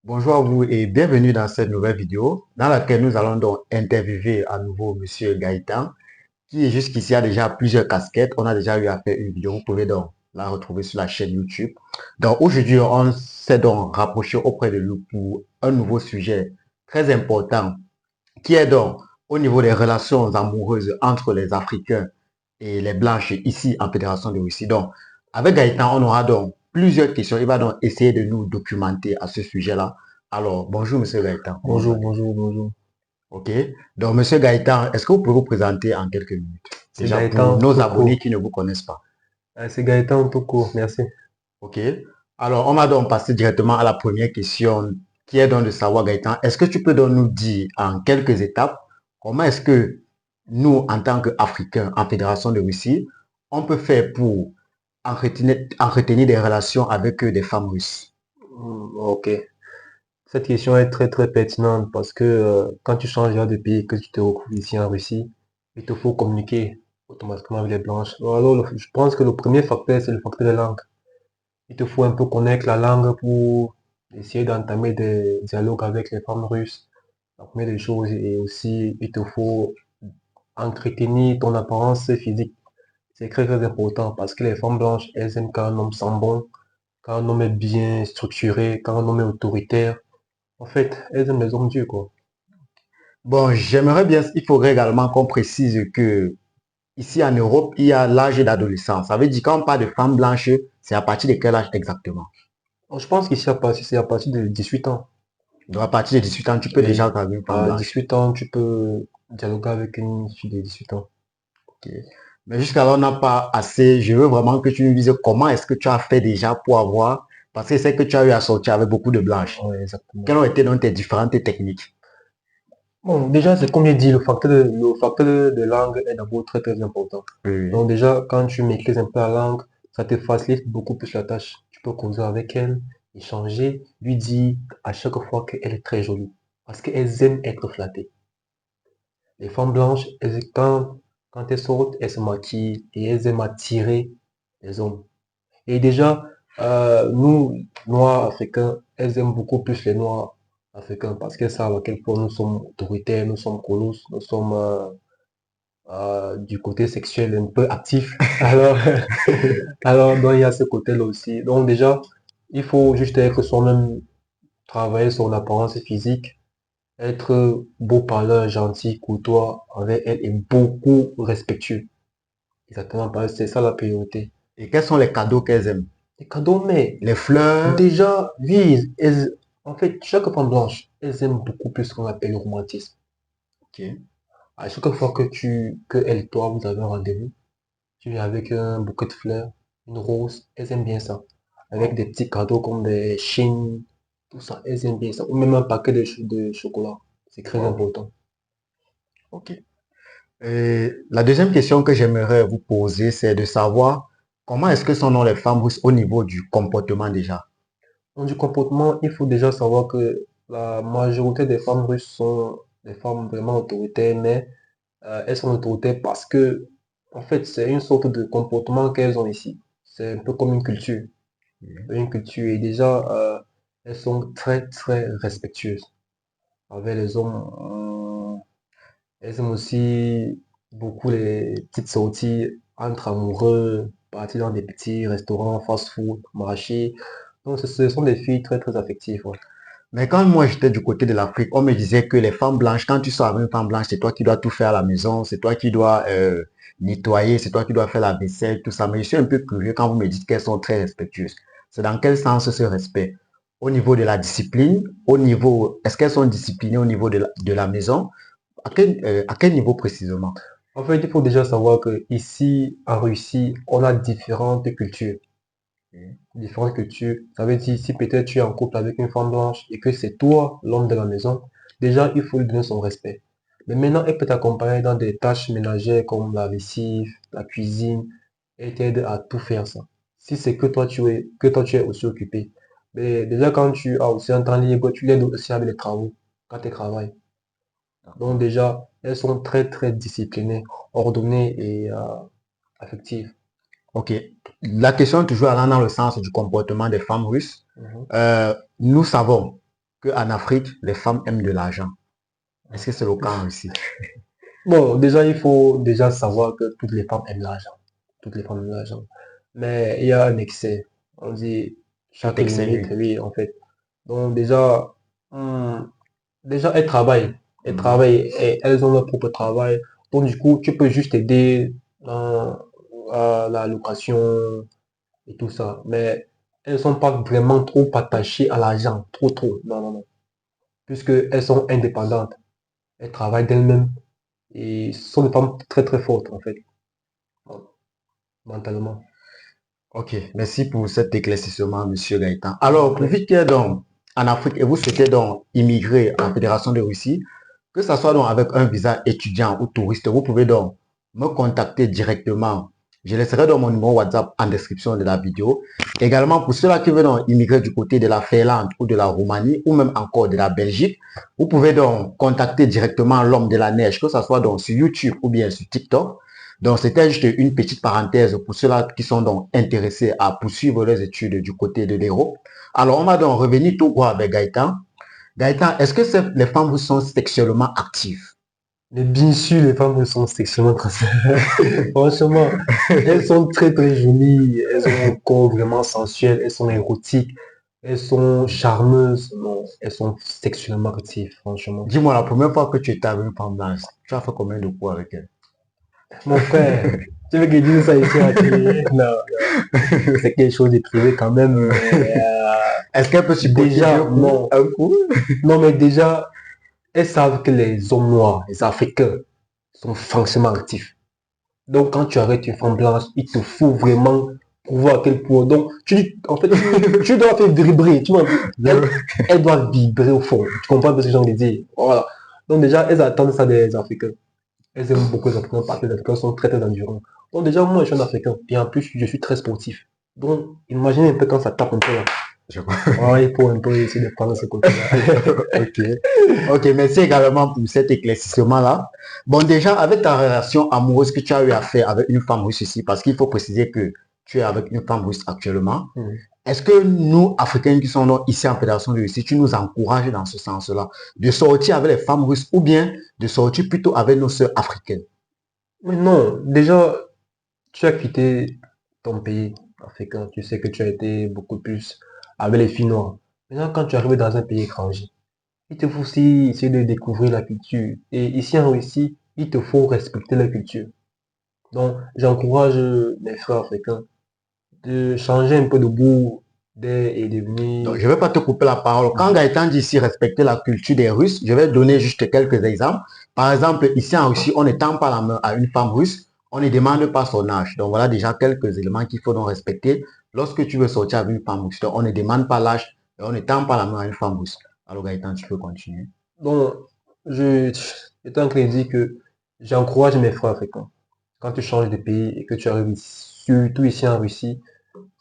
Bonjour à vous et bienvenue dans cette nouvelle vidéo dans laquelle nous allons donc interviewer à nouveau Monsieur Gaëtan qui jusqu'ici a déjà plusieurs casquettes. On a déjà eu à faire une vidéo, vous pouvez donc la retrouver sur la chaîne YouTube. Donc aujourd'hui, on s'est donc rapproché auprès de lui pour un nouveau sujet très important qui est donc au niveau des relations amoureuses entre les Africains et les Blanches ici en Fédération de Russie. Donc, avec Gaëtan, on aura donc plusieurs questions. Il va donc essayer de nous documenter à ce sujet-là. Alors, bonjour, Monsieur Gaëtan. Comment vous Bonjour, allez? bonjour, bonjour. OK. Donc, Monsieur Gaëtan, est-ce que vous pouvez vous présenter en quelques minutes? C'est Déjà pour Gaëtan nos tout abonnés court. qui ne vous connaissent pas. C'est Gaëtan tout court, merci. OK. Alors, on va donc passer directement à la première question qui est donc de savoir, Gaëtan, est-ce que tu peux donc nous dire en quelques étapes comment est-ce que nous, en tant qu'Africains en Fédération de Russie, on peut faire pour entretenir des relations avec des femmes russes? Ok. Cette question est très très pertinente parce que quand tu changes de pays, que tu te retrouves ici en Russie, il te faut communiquer automatiquement avec les blanches. Alors, je pense que le premier facteur, c'est le facteur de langue. Il te faut un peu connaître la langue pour essayer d'entamer des dialogues avec les femmes russes. La première des choses, et aussi, il te faut entretenir ton apparence physique. C'est très très important parce que les femmes blanches, elles aiment quand un homme sent bon, quand un homme est bien structuré, quand un homme est autoritaire. En fait, elles aiment les hommes durs, quoi. Bon, j'aimerais bien, il faudrait également qu'on précise que ici en Europe, il y a l'âge d'adolescence. Ça veut dire quand on parle de femmes blanches, c'est à partir de quel âge exactement? Alors, je pense qu'ici, c'est à partir de 18 ans. Donc à partir de 18 ans, tu peux déjà Oui, draguer une femme à blanche. 18 ans, tu peux dialoguer avec une fille de 18 ans. Ok. Mais jusqu'à là, on n'a pas assez. Je veux vraiment que tu nous dises comment est-ce que tu as fait déjà pour avoir, parce que c'est que tu as eu à sortir avec beaucoup de blanches. Oui, exactement. Quelles ont été donc tes différentes techniques? Bon, déjà, c'est comme je dis, le facteur de langue est d'abord très très important. Oui. Donc déjà, quand tu maîtrises un peu la langue, ça te facilite beaucoup plus la tâche. Tu peux causer avec elle, échanger, lui dire à chaque fois qu'elle est très jolie. Parce qu'elles aiment être flattées. Les femmes blanches, quand elles sortent, elles se maquillent et elles aiment attirer les hommes. Et déjà, nous, Noirs africains, elles aiment beaucoup plus les Noirs africains parce qu'elles savent à quel point nous sommes autoritaires, nous sommes colosses, nous sommes du côté sexuel un peu actif. Alors, donc, il y a ce côté-là aussi. Donc déjà, il faut juste être soi-même, travailler son apparence physique, être beau parleur, gentil, courtois avec elle et beaucoup respectueux. Exactement, parce que c'est ça la priorité. Et quels sont les cadeaux qu'elles aiment? Les cadeaux, mais Les fleurs. déjà, oui, en fait, chaque femme blanche, elles aiment beaucoup plus ce qu'on appelle le romantisme. Ok. À chaque fois que elle et toi, vous avez un rendez-vous, tu viens avec un bouquet de fleurs, une rose, elles aiment bien ça. Avec Wow. des petits cadeaux comme des chines, tout ça, elles aiment bien ça. Ou même un paquet de chocolat. C'est très Wow. important. Ok. Et la deuxième question que j'aimerais vous poser, c'est de savoir comment est-ce que sont les femmes russes au niveau du comportement déjà? Donc, du comportement, il faut déjà savoir que la majorité des femmes russes sont des femmes vraiment autoritaires, mais elles sont autoritaires parce que, en fait, c'est une sorte de comportement qu'elles ont ici. C'est un peu comme une culture. Oui. Une culture. Et déjà, elles sont très, très respectueuses avec les hommes. Elles aiment aussi beaucoup les petites sorties entre amoureux, partir dans des petits restaurants, fast-food, marché. Donc, ce sont des filles très, très affectives. Ouais. Mais quand moi j'étais du côté de l'Afrique, on me disait que les femmes blanches, quand tu sors avec une femme blanche, c'est toi qui dois tout faire à la maison, c'est toi qui dois nettoyer, c'est toi qui dois faire la vaisselle, tout ça. Mais je suis un peu curieux quand vous me dites qu'elles sont très respectueuses. C'est dans quel sens ce respect? Au niveau de la discipline, au niveau, est-ce qu'elles sont disciplinées au niveau de la maison? À quel niveau précisément? En fait, il faut déjà savoir que ici, en Russie, on a différentes cultures. Différentes cultures. Ça veut dire, si peut-être tu es en couple avec une femme blanche et que c'est toi l'homme de la maison, déjà, il faut lui donner son respect. Mais maintenant, elle peut t'accompagner dans des tâches ménagères comme la lessive, la cuisine, et t'aide à tout faire ça. Si c'est que toi tu es aussi occupé. Mais déjà, quand tu as aussi un temps libre, tu l'aides aussi avec les travaux, quand tu travailles. Donc D'accord. déjà, elles sont très, très disciplinées, ordonnées et affectives. Ok. La question est toujours allant dans le sens du comportement des femmes russes. Mhm. Nous savons qu'en Afrique, les femmes aiment de l'argent. Est-ce que c'est le cas en Russie? Bon, déjà, il faut déjà savoir que toutes les femmes aiment l'argent. Toutes les femmes aiment l'argent. Mais il y a un excès. On dit Tout chaque excès limite, nu. oui, en fait. Donc déjà, hum, déjà, elles travaillent. Elles Mhm. travaillent et elles ont leur propre travail. Donc du coup, tu peux juste aider dans la location et tout ça. Mais elles sont pas vraiment trop attachées à l'argent. Trop, trop. Non, non, non. Puisque elles sont indépendantes. Elles travaillent d'elles-mêmes. Et ce sont des femmes très, très fortes, en fait, mentalement. Ok, merci pour cet éclaircissement, Monsieur Gaëtan. S'il vous Alors, pour plaît. vous qui êtes donc en Afrique et vous souhaitez donc immigrer en Fédération de Russie, que ce soit donc avec un visa étudiant ou touriste, vous pouvez donc me contacter directement. Je laisserai donc mon numéro WhatsApp en description de la vidéo. Également, pour ceux-là qui veulent donc immigrer du côté de la Finlande ou de la Roumanie ou même encore de la Belgique, vous pouvez donc contacter directement l'homme de la neige, que ce soit donc sur YouTube ou bien sur TikTok. Donc, c'était juste une petite parenthèse pour ceux-là qui sont donc intéressés à poursuivre leurs études du côté de l'Europe. Alors, on va donc revenir tout droit avec Gaëtan. Gaëtan, est-ce que les femmes sont sexuellement actives? Mais bien sûr, les femmes sont sexuellement transférées. Franchement, elles sont très, très jolies. Elles ont un corps vraiment sensuel. Elles sont érotiques. Elles sont charmeuses. Non, elles sont sexuellement actives, franchement. Dis-moi, la première fois que tu étais avec une femme blanche, tu as fait combien de coups avec elle? Mon frère, tu veux que je dise ça ici à la télé? Non, non. C'est quelque chose de privé quand même. Mais Est-ce qu'elle peut supporter déjà, deux coups, non. un coup? Non, mais déjà, elles savent que les hommes noirs, les Africains, sont foncièrement actifs. Donc, quand tu arrêtes une femme blanche, il te faut vraiment prouver à quel point. Donc, en fait, tu dois faire vibrer. Tu vois, elle doit vibrer au fond. Tu comprends ce que j'ai envie de dire? Voilà. Donc, déjà, elles attendent ça des Africains. Elles aiment beaucoup les Africains parce que les Africains sont très, très endurants. Donc, déjà, moi, je suis un Africain. Et en plus, je suis très sportif. Donc, imaginez un peu quand ça tape un peu là. Je vois. Ouais, il faut un peu essayer de prendre ce côté-là. Ok. Ok, merci également pour cet éclaircissement-là. Bon, déjà, avec ta relation amoureuse que tu as eu à faire avec une femme russe ici, parce qu'il faut préciser que tu es avec une femme russe actuellement, Hmm. est-ce que nous, Africains qui sommes donc ici en Fédération de Russie, tu nous encourages dans ce sens-là, de sortir avec les femmes russes ou bien de sortir plutôt avec nos sœurs africaines? Mais non, déjà, tu as quitté ton pays africain. Tu sais que tu as été beaucoup plus avec les filles noires. Maintenant, quand tu arrives dans un pays étranger, il te faut aussi essayer de découvrir la culture. Et ici en Russie, il te faut respecter la culture. Donc, j'encourage mes frères africains de changer un peu de goût et de Donc, venir. je ne vais pas te couper la parole. Quand Gaëtan dit ici respecter la culture des Russes, je vais donner juste quelques exemples. Par exemple, ici en Russie, on ne tend pas la main à une femme russe, on ne demande pas son âge. Donc, voilà déjà quelques éléments qu'il faut donc respecter lorsque tu veux sortir avec une femme russe. Donc, on ne demande pas l'âge et on ne tend pas la main à une femme russe. Alors, Gaëtan, tu peux continuer. Donc, je, j'étais en train de dire que j'encourage mes frères africains. Quand tu changes de pays et que tu arrives surtout ici en Russie,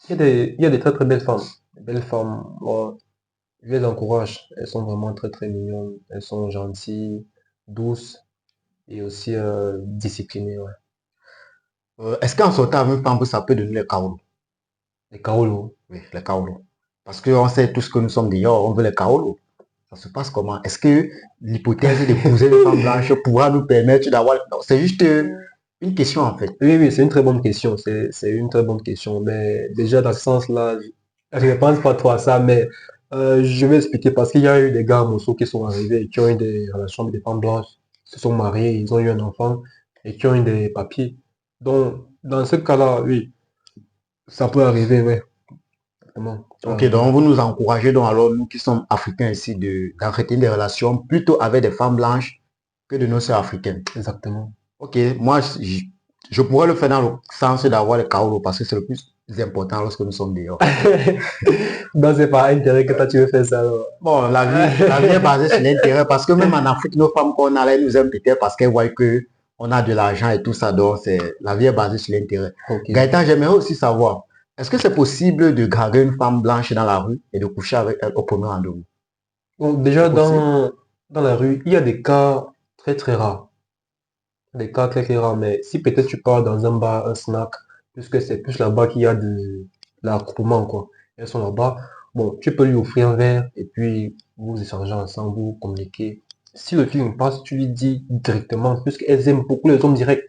il y a des très très belles femmes. Des belles femmes, moi, je les encourage. Elles sont vraiment très très mignonnes. Elles sont gentilles, douces et aussi disciplinées. Ouais. Est-ce qu'en sortant avec une femme russe, ça peut donner les kaolos? Les Kaolo. Oui, les kaolos. Parce qu'on sait tous que nous sommes dehors, on veut les kaolos. Ça se passe comment? Est-ce que l'hypothèse d'épouser une femme blanche pourra nous permettre d'avoir... Non, c'est juste une question en fait. Oui, oui, c'est une très bonne question. C'est une très bonne question. Mais déjà, dans ce sens-là, je ne pense pas trop à ça, mais je vais expliquer parce qu'il y a eu des gars morceaux qui sont arrivés et qui ont eu des relations avec des femmes blanches, se sont mariés, ils ont eu un enfant et qui ont eu des papiers. Donc, dans ce cas-là, oui, ça peut arriver, oui. Exactement, ça peut Ok, arriver. donc vous nous encouragez donc alors, nous qui sommes africains ici, d'entretenir des relations plutôt avec des femmes blanches que de nos sœurs africaines. Exactement. Ok, moi, je pourrais le faire dans le sens d'avoir les kaolos parce que c'est le plus important lorsque nous sommes dehors. Donc, c'est pas intérêt que toi tu veux faire ça. Alors. Bon, la vie est basée sur l'intérêt parce que même en Afrique, nos femmes qu'on a là, elles nous aiment peut-être parce qu'elles voient que on a de l'argent et tout ça. Donc, la vie est basée sur l'intérêt. Ok. Gaëtan, j'aimerais aussi savoir, est-ce que c'est possible de garder une femme blanche dans la rue et de coucher avec elle au premier rendez-vous? Donc, C'est déjà, possible? dans la rue, il y a des cas très très rares. Des cas très très rares, mais si peut-être tu pars dans un bar, un snack, puisque c'est plus là-bas qu'il y a de l'accouplement, quoi. Elles sont là-bas. Bon, tu peux lui offrir un verre et puis vous échangez ensemble, vous communiquez. Si le feeling passe, tu lui dis directement, puisqu'elles aiment beaucoup les hommes directs.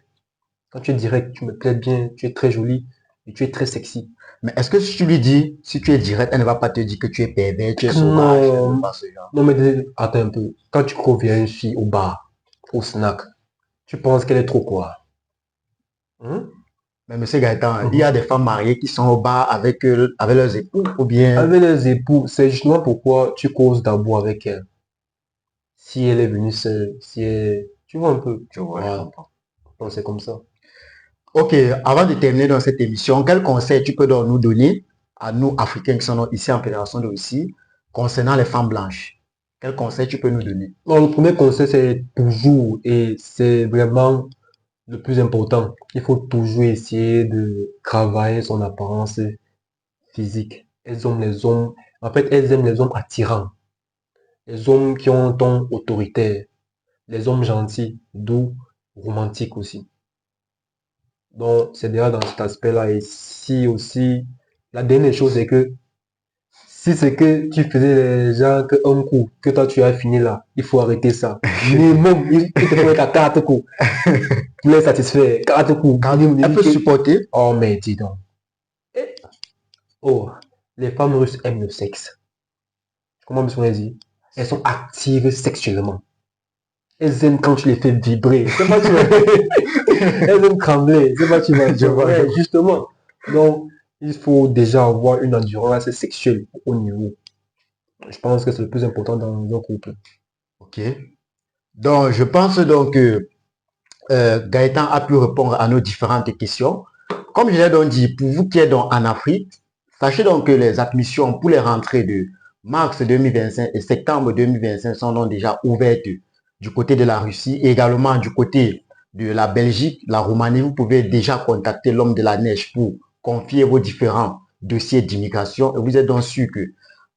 Quand tu es direct, tu me plais bien, tu es très jolie et tu es très sexy. Mais est-ce que si tu lui dis, si tu es direct, elle ne va pas te dire que tu es pervers, tu es sauvage, elle ne veut Non, pas ce genre. non mais attends un peu. Quand tu conviens une fille au bar, au snack, tu penses qu'elle est trop quoi? Hein? Mais monsieur Gaëtan, il y a Mhm. des femmes mariées qui sont au bar avec leurs époux, ou bien, Avec les époux, c'est justement pourquoi tu causes d'abord avec elle. Si elle est venue seule, si elle... Tu vois un peu. je vois, je Voilà, comprends. donc c'est comme ça. Ok, avant de terminer dans cette émission, quel conseil tu peux donc nous donner à nous, Africains qui sont ici en Fédération de Russie, concernant les femmes blanches? Quel conseil tu peux nous donner? Non, le premier conseil, c'est toujours, et c'est vraiment le plus important. Il faut toujours essayer de travailler son apparence physique. En fait, elles aiment les hommes attirants, les hommes qui ont un ton autoritaire, les hommes gentils, doux, romantiques aussi. Donc, c'est déjà dans cet aspect-là. Et si aussi, la dernière chose, c'est que si c'est que tu faisais les gens que un coup, que toi tu as fini là, il faut arrêter ça. Minimum, il te faut être à 4 coups pour les satisfaire. 4 coups. Quand Minimum, elle peut que... supporter, Oh, mais dis donc. Eh, oh, les femmes russes aiment le sexe. Comment me sont dit? Elles sont actives sexuellement. Elles aiment quand tu les fais vibrer. C'est pas tu vas... Elles aiment trembler. C'est pas tu vas je dire. vois, je Ouais, vois. justement. Donc, il faut déjà avoir une endurance sexuelle au haut niveau. Je pense que c'est le plus important dans un couple. Ok. Donc, je pense donc que Gaëtan a pu répondre à nos différentes questions. Comme je l'ai donc dit, pour vous qui êtes donc en Afrique, sachez donc que les admissions pour les rentrées de mars 2025 et septembre 2025 sont donc déjà ouvertes du côté de la Russie et également du côté de la Belgique, la Roumanie. Vous pouvez déjà contacter l'homme de la neige pour confier vos différents dossiers d'immigration et vous êtes donc sûr que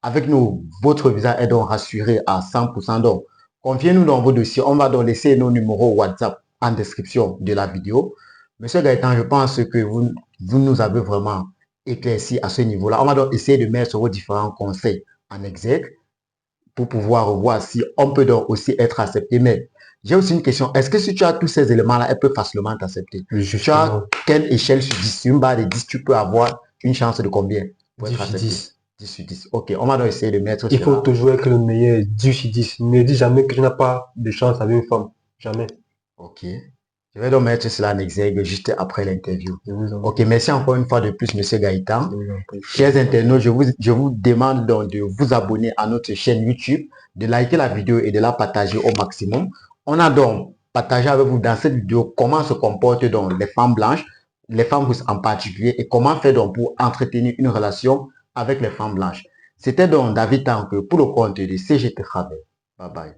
avec nous, votre visa est donc rassuré à 100%. Donc, confiez-nous dans vos dossiers. On va donc laisser nos numéros WhatsApp en description de la vidéo. Monsieur Gaëtan, je pense que vous nous avez vraiment éclairci à ce niveau-là. On va donc essayer de mettre vos différents conseils en exergue pour pouvoir voir si on peut donc aussi être accepté. Mais j'ai aussi une question. Est-ce que si tu as tous ces éléments-là, elle peut facilement t'accepter? Tu as Justement, quelle échelle sur 10? Sur une barre de 10, tu peux avoir une chance de combien pour 10 être sur accepté? 10. 10 sur 10. Ok, on va donc essayer de mettre Il faut cela. toujours être le meilleur, 10 sur 10. Ne dis jamais que tu n'as pas de chance avec une femme. Jamais. Ok. Je vais donc mettre cela en exergue juste après l'interview. Je vous en Ok, prie. merci encore une fois de plus, Monsieur Gaëtan. Je vous en prie. Chers internautes, je vous demande donc de vous abonner à notre chaîne YouTube, de liker la vidéo et de la partager au maximum. On a donc partagé avec vous dans cette vidéo comment se comportent donc les femmes blanches, les femmes russes en particulier, et comment faire donc pour entretenir une relation avec les femmes blanches. C'était donc David Tanque pour le compte de CGT Travel. Bye bye.